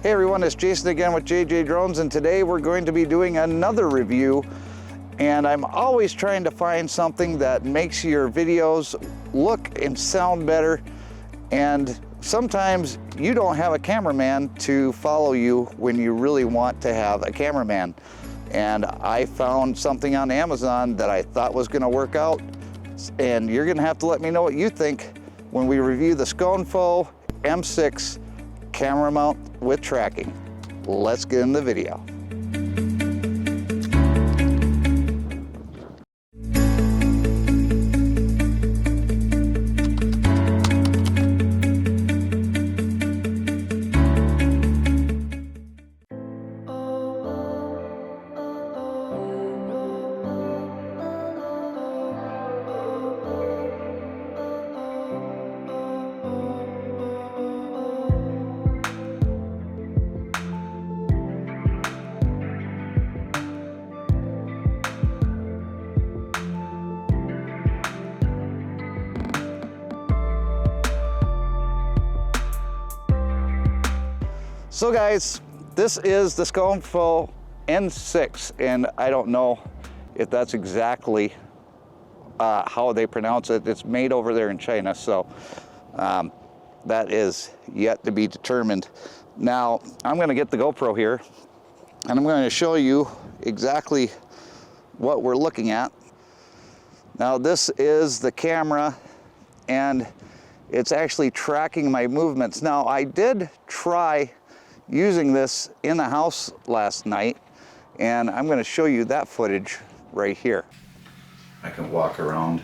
Hey everyone, it's Jason again with JJ Drones, and today we're going to be doing another review. And I'm always trying to find something that makes your videos look and sound better. And sometimes you don't have a cameraman to follow you when you really want to have a cameraman. And I found something on Amazon that I thought was going to work out. And you're going to have to let me know what you think when we review the Sconpho M-6 camera mount with tracking. Let's get in the video. So guys, this is the Sconpho M-6, and I don't know if that's exactly how they pronounce it. It's made over there in China, so that is yet to be determined. Now, I'm going to get the GoPro here, and I'm going to show you exactly what we're looking at. Now, this is the camera, and it's actually tracking my movements. Now, I did try using this in the house last night, and I'm going to show you that footage right here. I can walk around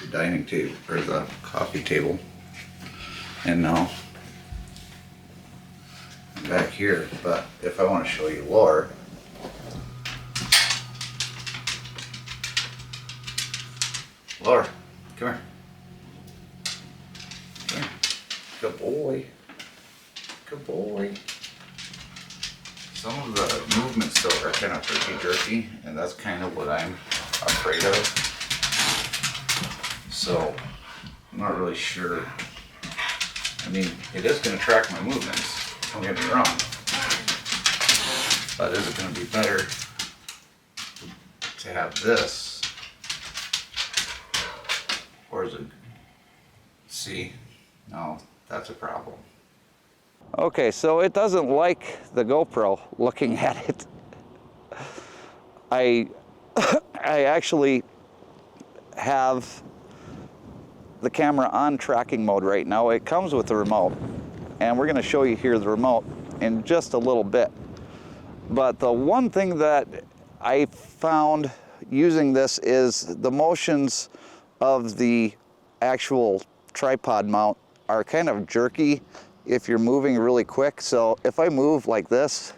the dining table or the coffee table, and now I'm back here. But if I want to show you Laura, come here. Come here. Good boy. Good boy. Some of the movements though are kind of herky-jerky, and that's kind of what I'm afraid of. So I'm not really sure. I mean, it is going to track my movements, don't get me wrong. But is it going to be better to have this, or is it, see, no, that's a problem. Okay, so it doesn't like the GoPro looking at it. I actually have the camera on tracking mode right now. It comes with the remote, and we're going to show you here the remote in just a little bit. But the one thing that I found using this is the motions of the actual tripod mount are kind of jerky if you're moving really quick. So if I move like this,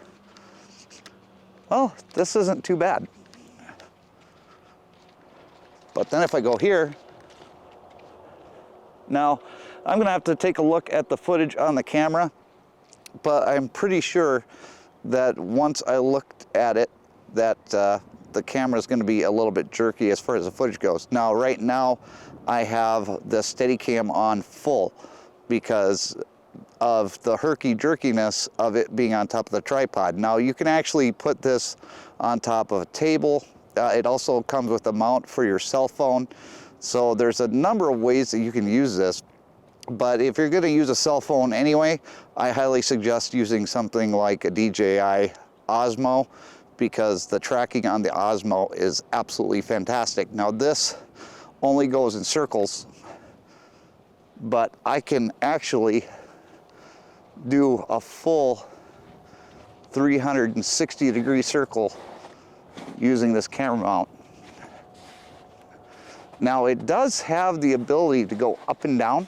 well, this isn't too bad. But then if I go here, now I'm gonna have to take a look at the footage on the camera, but I'm pretty sure that once I looked at it, that the camera is gonna be a little bit jerky as far as the footage goes. Now, right now, I have the Steadicam on full because of the herky-jerkiness of it being on top of the tripod. Now, you can actually put this on top of a table. It also comes with a mount for your cell phone. So there's a number of ways that you can use this. But if you're going to use a cell phone anyway, I highly suggest using something like a DJI Osmo, because the tracking on the Osmo is absolutely fantastic. Now, this only goes in circles, but I can actually do a full 360-degree circle using this camera mount. Now, it does have the ability to go up and down,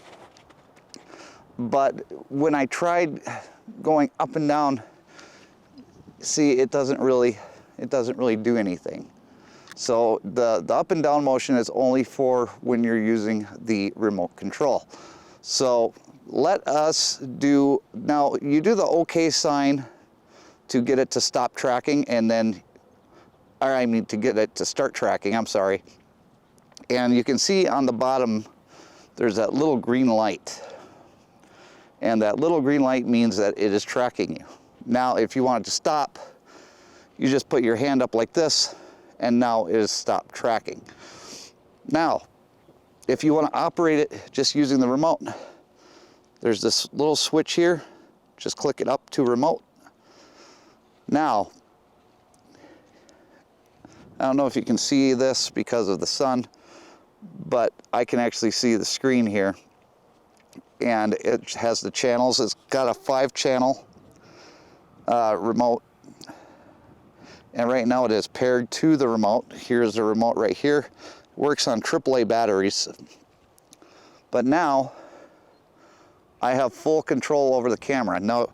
but when I tried going up and down, see, it doesn't really do anything. So the up and down motion is only for when you're using the remote control. So let us do, now you do the OK sign to get it to stop tracking, and then, or I mean to get it to start tracking, I'm sorry. And you can see on the bottom, there's that little green light. And that little green light means that it is tracking you. Now, if you want it to stop, you just put your hand up like this, and now it is stopped tracking. Now, if you want to operate it just using the remote, there's this little switch here. Just click it up to remote. Now, I don't know if you can see this because of the sun, but I can actually see the screen here. And it has the channels. It's got a 5-channel remote. And right now it is paired to the remote. Here's the remote right here. Works on AAA batteries. But now I have full control over the camera. Now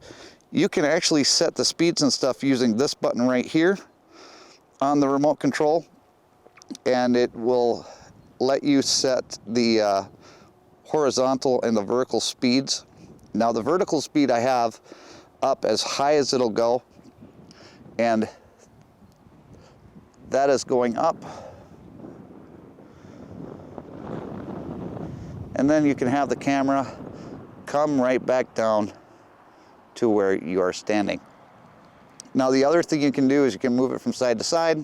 you can actually set the speeds and stuff using this button right here on the remote control, and it will let you set the horizontal and the vertical speeds. Now the vertical speed I have up as high as it'll go, and that is going up. And then you can have the camera come right back down to where you are standing. Now the other thing you can do is you can move it from side to side.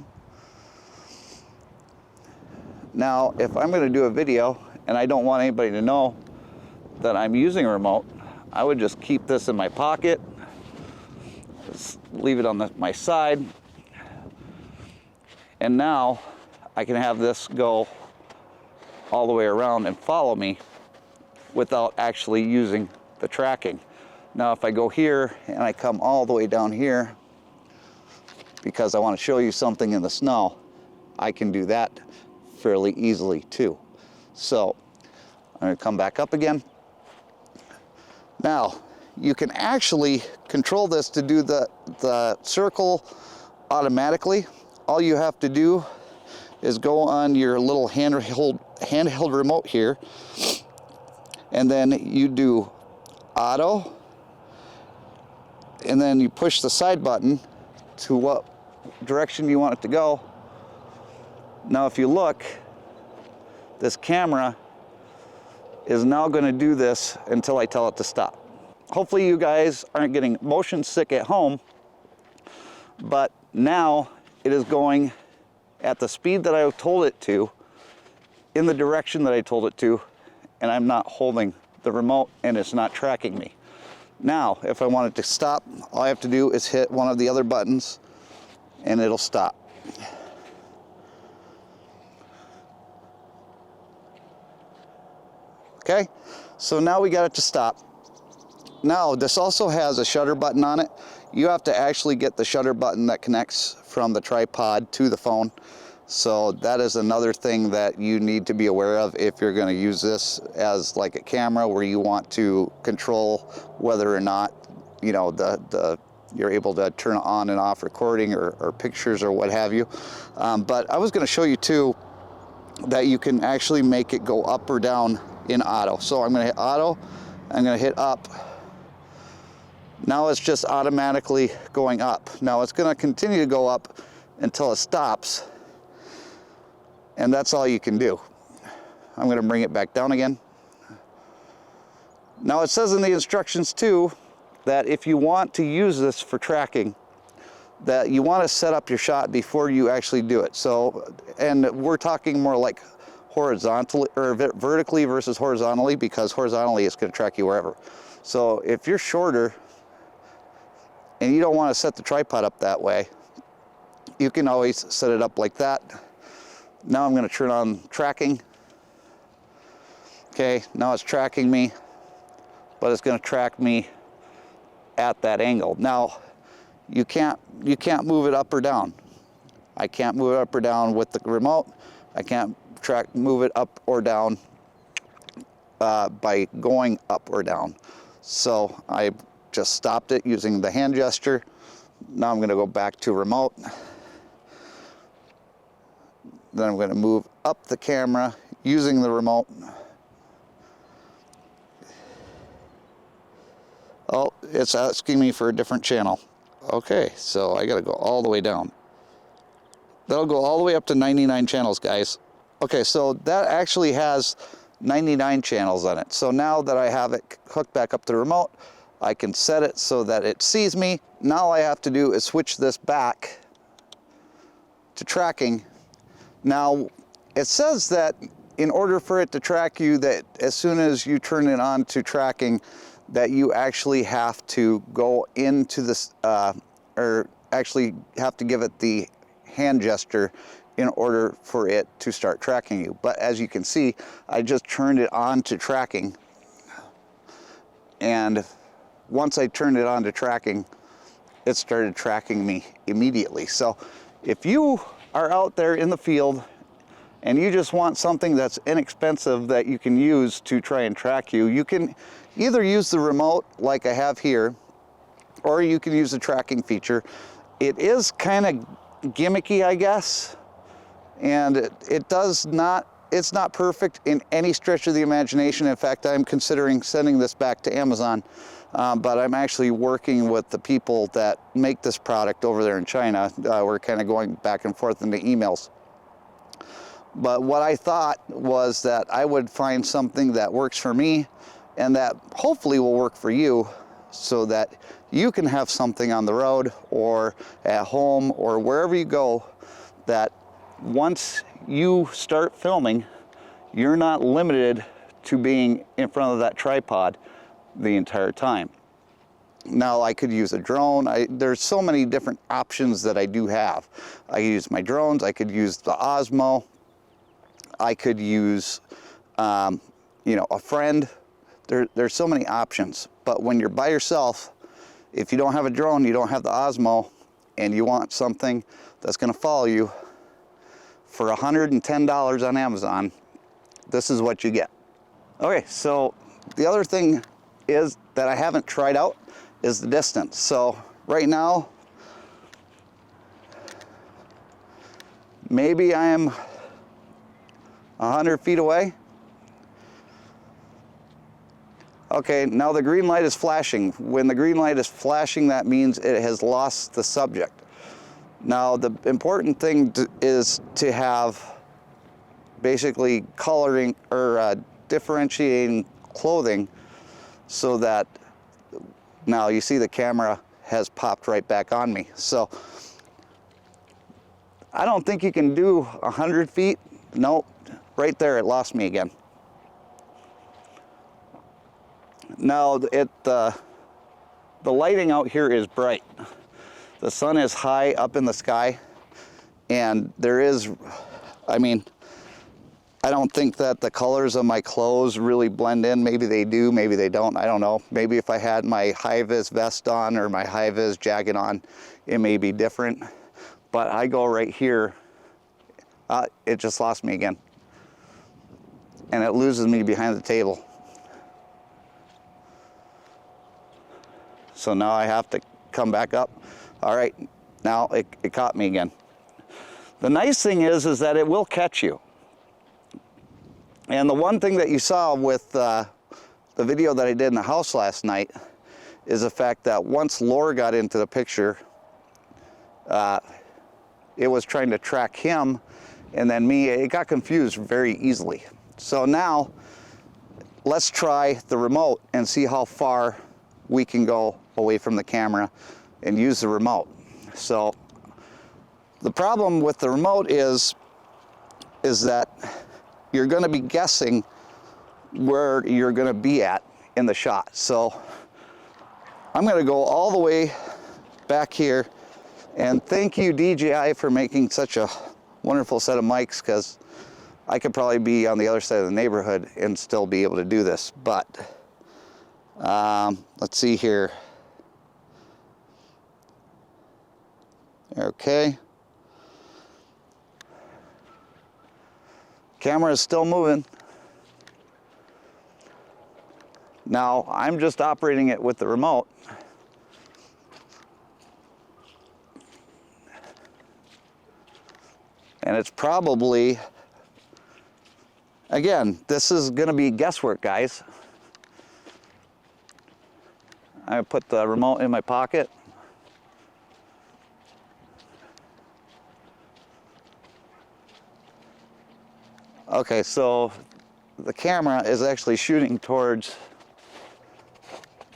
Now if I'm going to do a video and I don't want anybody to know that I'm using a remote, I would just keep this in my pocket, just leave it on my side, and now I can have this go all the way around and follow me without actually using the tracking. Now if I go here and I come all the way down here because I want to show you something in the snow, I can do that fairly easily too. So I'm going to come back up again. Now you can actually control this to do the circle automatically. All you have to do is go on your little handheld remote here, and then you do auto, and then you push the side button to what direction you want it to go. Now if you look, this camera is now going to do this until I tell it to stop. Hopefully you guys aren't getting motion sick at home, but now it is going at the speed that I told it to, in the direction that I told it to, and I'm not holding the remote and it's not tracking me. Now, if I want it to stop, all I have to do is hit one of the other buttons and it'll stop. Okay, so now we got it to stop. Now, this also has a shutter button on it. You have to actually get the shutter button that connects from the tripod to the phone. So that is another thing that you need to be aware of if you're going to use this as like a camera where you want to control whether or not, you know, you're able to turn on and off recording or pictures or what have you. But I was going to show you too that you can actually make it go up or down in auto. So I'm going to hit auto, I'm going to hit up. Now it's just automatically going up. Now it's going to continue to go up until it stops, and that's all you can do. I'm going to bring it back down again. Now it says in the instructions too that if you want to use this for tracking, that you want to set up your shot before you actually do it. So, and we're talking more like horizontally or vertically versus horizontally, because horizontally it's going to track you wherever. So if you're shorter and you don't want to set the tripod up that way, you can always set it up like that. Now I'm going to turn on tracking. Okay, now it's tracking me, but it's going to track me at that angle. Now you can't move it up or down. I can't move it up or down with the remote. I can't move it up or down by going up or down. So I just stopped it using the hand gesture. Now I'm going to go back to remote. Then I'm going to move up the camera using the remote. Oh, it's asking me for a different channel. Okay, so I got to go all the way down. That'll go all the way up to 99 channels, guys. Okay, so that actually has 99 channels on it. So now that I have it hooked back up to the remote, I can set it so that it sees me. Now all I have to do is switch this back to tracking. Now, it says that in order for it to track you, that as soon as you turn it on to tracking, that you actually have to go into this, or actually have to give it the hand gesture in order for it to start tracking you. But as you can see, I just turned it on to tracking. And once I turned it on to tracking, it started tracking me immediately. So if you are out there in the field and you just want something that's inexpensive that you can use to try and track you, you can either use the remote like I have here, or you can use the tracking feature. It is kind of gimmicky, I guess, and it's not perfect in any stretch of the imagination. In fact, I'm considering sending this back to Amazon, but I'm actually working with the people that make this product over there in China. We're kind of going back and forth in the emails. But what I thought was that I would find something that works for me and that hopefully will work for you, so that you can have something on the road or at home or wherever you go, that once you start filming, you're not limited to being in front of that tripod the entire time. Now, I could use a drone. There's so many different options that I do have. I could use my drones, I could use the Osmo, I could use you know, a friend. There's so many options. But when you're by yourself, if you don't have a drone, you don't have the Osmo, and you want something that's going to follow you, for $110 on Amazon, this is what you get. Okay, so the other thing is that I haven't tried out is the distance. So right now, maybe I am 100 feet away. Okay, now the green light is flashing. When the green light is flashing, that means it has lost the subject. Now, the important thing is to have basically coloring or differentiating clothing, so that now you see the camera has popped right back on me. So I don't think you can do 100 feet. Nope, right there it lost me again. Now the lighting out here is bright. The sun is high up in the sky, and there is, I mean, I don't think that the colors of my clothes really blend in. Maybe they do, maybe they don't, I don't know. Maybe if I had my high-vis vest on or my high-vis jacket on, it may be different. But I go right here, it just lost me again. And it loses me behind the table. So now I have to come back up. All right, now it caught me again. The nice thing is that it will catch you. And the one thing that you saw with the video that I did in the house last night is the fact that once Laura got into the picture, it was trying to track him, and then me. It got confused very easily. So now let's try the remote and see how far we can go away from the camera and use the remote. So the problem with the remote is that you're going to be guessing where you're going to be at in the shot. So I'm going to go all the way back here, and thank you DJI for making such a wonderful set of mics, because I could probably be on the other side of the neighborhood and still be able to do this. But let's see here. Okay. Camera is still moving. Now, I'm just operating it with the remote. And it's probably, again, this is going to be guesswork, guys. I put the remote in my pocket. Okay, so the camera is actually shooting towards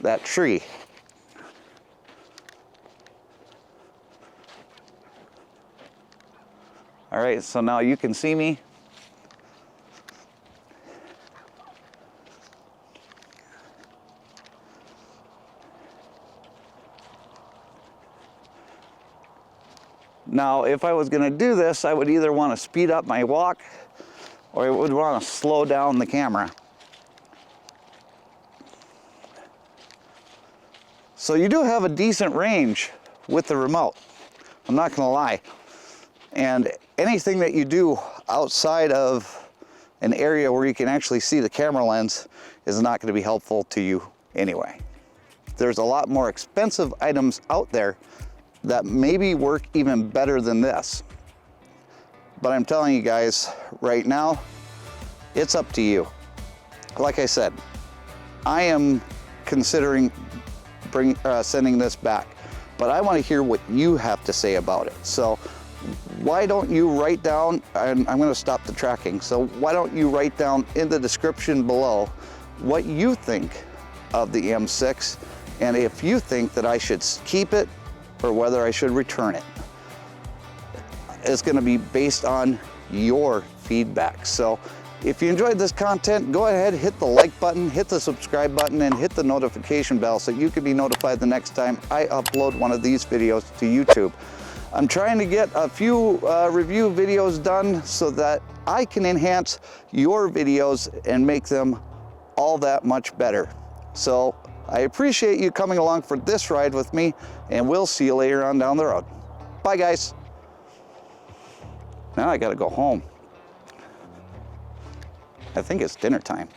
that tree. All right, so now you can see me. Now, if I was going to do this, I would either want to speed up my walk or I would want to slow down the camera. So you do have a decent range with the remote, I'm not going to lie. And anything that you do outside of an area where you can actually see the camera lens is not going to be helpful to you anyway. There's a lot more expensive items out there that maybe work even better than this. But I'm telling you guys right now, it's up to you. Like I said, I am considering sending this back, but I want to hear what you have to say about it. So why don't you write down, and I'm going to stop the tracking, so why don't you write down in the description below what you think of the M6, and if you think that I should keep it or whether I should return it. It's going to be based on your feedback. So if you enjoyed this content, go ahead, hit the like button, hit the subscribe button, and hit the notification bell so you can be notified the next time I upload one of these videos to YouTube. I'm trying to get a few review videos done so that I can enhance your videos and make them all that much better. So I appreciate you coming along for this ride with me, and we'll see you later on down the road. Bye, guys. Now I gotta go home. I think it's dinner time.